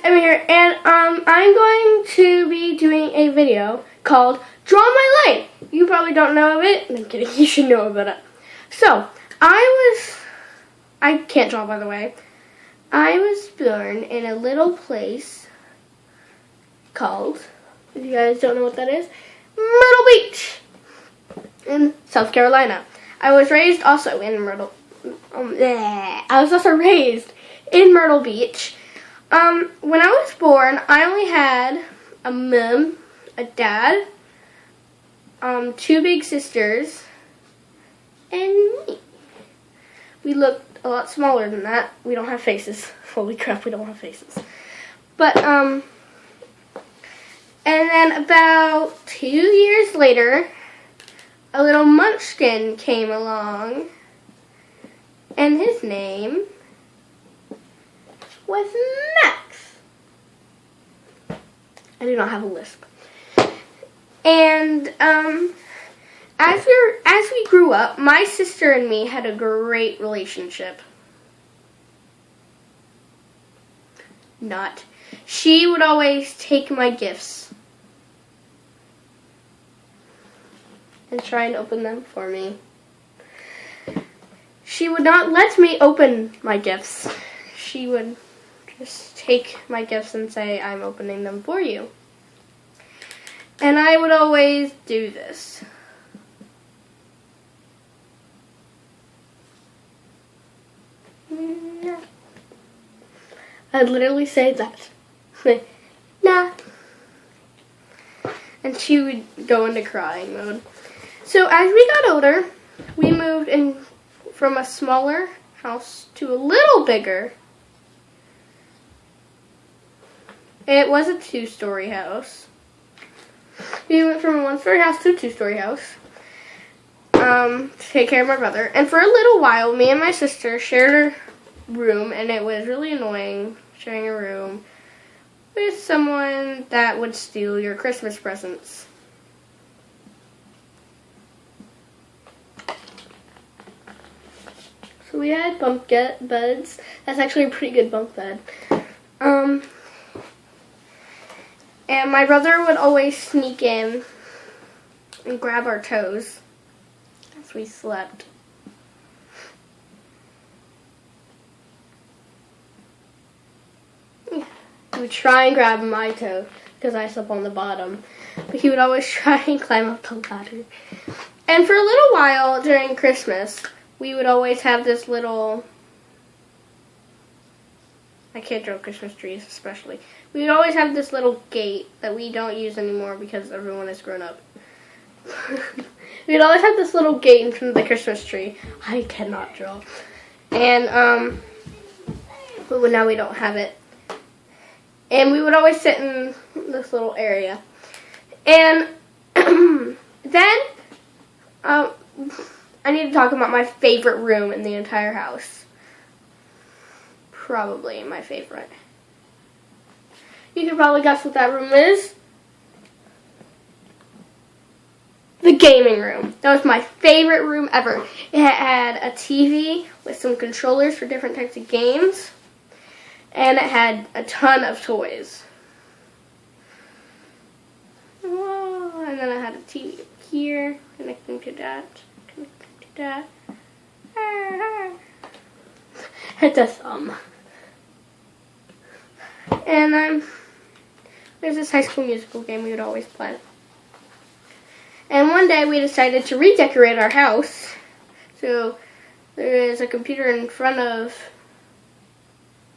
I'm here, and I'm going to be doing a video called Draw My Life. You probably don't know of it. I'm kidding, you should know about it. So, I can't draw, by the way. I was born in a little place called, if you guys don't know what that is, Myrtle Beach in South Carolina. I was raised also in Myrtle Beach. When I was born, I only had a mom, a dad, two big sisters, and me. We looked a lot smaller than that. We don't have faces. Holy crap, we don't have faces. But, and then about 2 years later, a little munchkin came along, and his name was Max. I do not have a lisp. And as we grew up, my sister and me had a great relationship. Not. She would always take my gifts and try and open them for me. She would not let me open my gifts. She would just take my gifts and say, I'm opening them for you. And I would always do this. Nah. I'd literally say that. Nah. And she would go into crying mode. So as we got older, we moved in from a smaller house to a little bigger. It was a 2-story house. We went from a 1-story house to a 2-story house to take care of my brother. And for a little while, me and my sister shared a room, and it was really annoying sharing a room with someone that would steal your Christmas presents. So we had bunk beds. That's actually a pretty good bunk bed. And my brother would always sneak in and grab our toes as we slept. He would try and grab my toe because I slept on the bottom. But he would always try and climb up the ladder. And for a little while during Christmas, we would always have this little... I can't draw Christmas trees, especially. We would always have this little gate that we don't use anymore because everyone is grown up. We'd always have this little gate in front of the Christmas tree. I cannot draw. And, but now we don't have it. And we would always sit in this little area. And then, I need to talk about my favorite room in the entire house. Probably my favorite. You can probably guess what that room is. The gaming room. That was my favorite room ever. It had a TV with some controllers for different types of games. And it had a ton of toys. Whoa. And then I had a TV here, connecting to that, connecting to that. It's a thumb. And there's this High School Musical game we would always play. And one day we decided to redecorate our house. So there is a computer in front of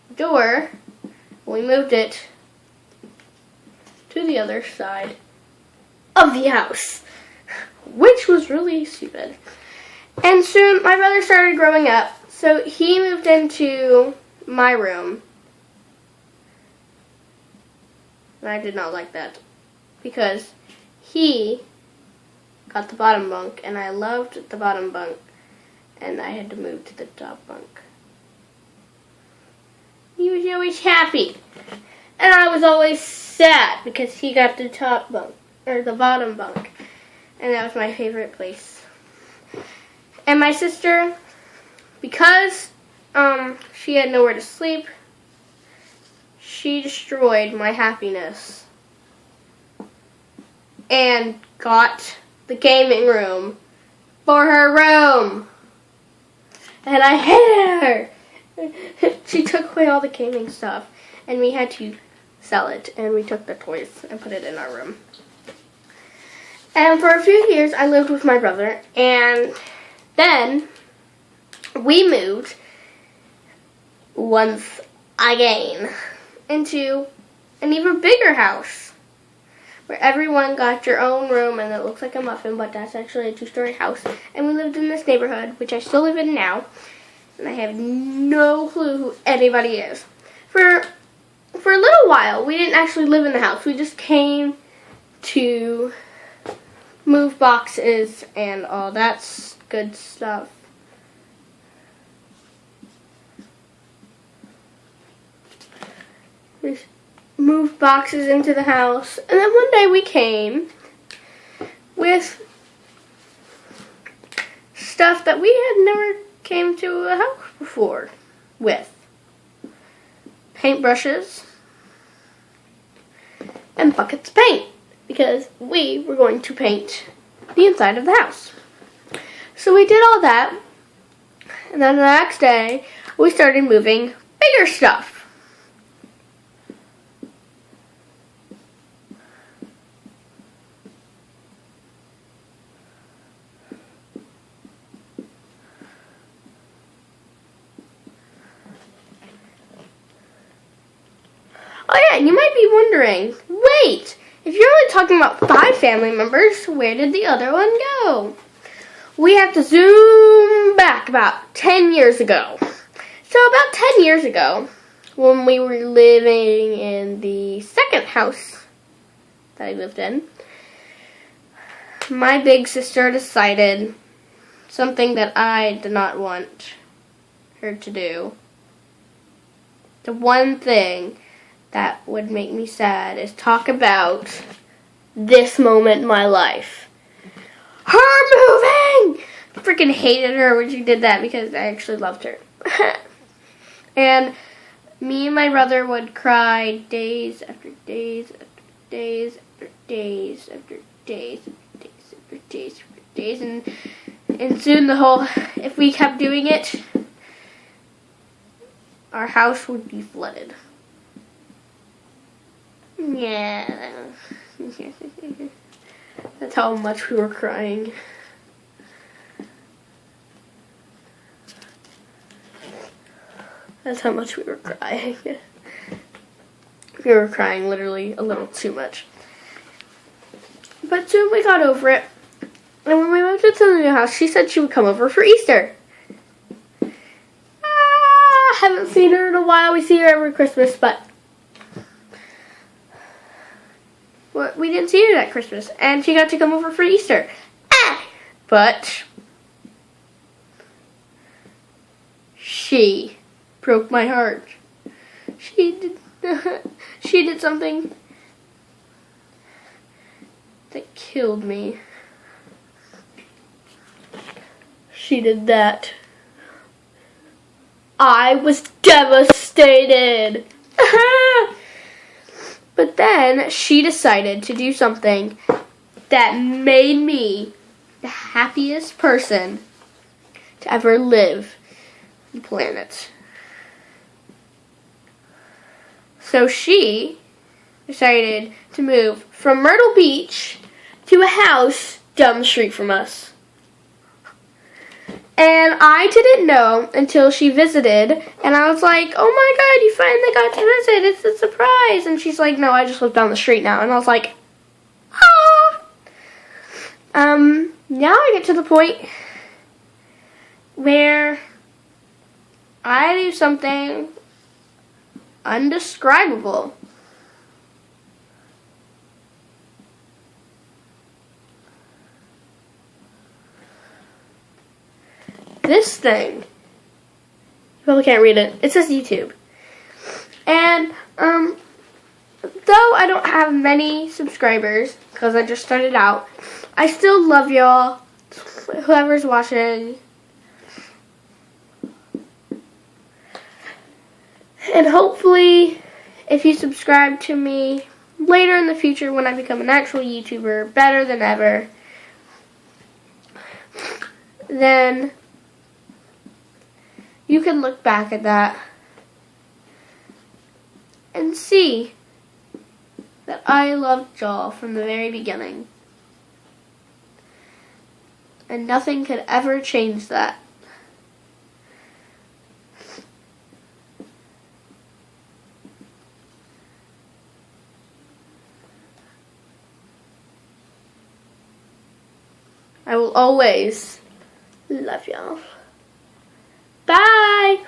the door. We moved it to the other side of the house, which was really stupid. And soon my brother started growing up, so he moved into my room. And I did not like that because he got the bottom bunk and I loved the bottom bunk and I had to move to the top bunk. He was always happy and I was always sad because he got the top bunk or the bottom bunk, and that was my favorite place. And my sister, because she had nowhere to sleep, she destroyed my happiness and got the gaming room for her room. And I hated her. She took away all the gaming stuff, and we had to sell it, and we took the toys and put it in our room. And for a few years, I lived with my brother, and then we moved once again into an even bigger house where everyone got your own room, and it looks like a muffin, but that's actually a 2-story house. And we lived in this neighborhood, which I still live in now, and I have no clue who anybody is. For a little while, we didn't actually live in the house. We just came to move boxes and all that good stuff. We moved boxes into the house, and then one day we came with stuff that we had never came to a house before with. Paintbrushes and buckets of paint, because we were going to paint the inside of the house. So we did all that, and then the next day we started moving bigger stuff. Oh yeah, and you might be wondering, wait, if you're only talking about 5 family members, where did the other one go? We have to zoom back about 10 years ago. So about 10 years ago, when we were living in the second house that I lived in, my big sister decided something that I did not want her to do. The one thing that would make me sad is talk about this moment in my life. Her moving! I freaking hated her when she did that because I actually loved her. And me and my brother would cry days after days after days after days after days after days after days after days, and soon if we kept doing it, our house would be flooded. Yeah. That's how much we were crying. That's how much we were crying. We were crying literally a little too much. But soon we got over it. And when we moved into the new house, she said she would come over for Easter. Haven't seen her in a while. We see her every Christmas, but we didn't see her that Christmas, and she got to come over for Easter. But she broke my heart. She did something that killed me. She did that. I was devastated. But then she decided to do something that made me the happiest person to ever live on the planet. So she decided to move from Myrtle Beach to a house down the street from us. And I didn't know until she visited, and I was like, oh my god, you finally got to visit, it's a surprise. And she's like, no, I just live down the street now. And I was like, now I get to the point where I do something undescribable. This thing, you probably can't read it. It says YouTube. And, though I don't have many subscribers, because I just started out, I still love y'all, whoever's watching. And hopefully, if you subscribe to me later in the future when I become an actual YouTuber, better than ever, then you can look back at that and see that I loved Joel from the very beginning. And nothing could ever change that. I will always love y'all. Bye!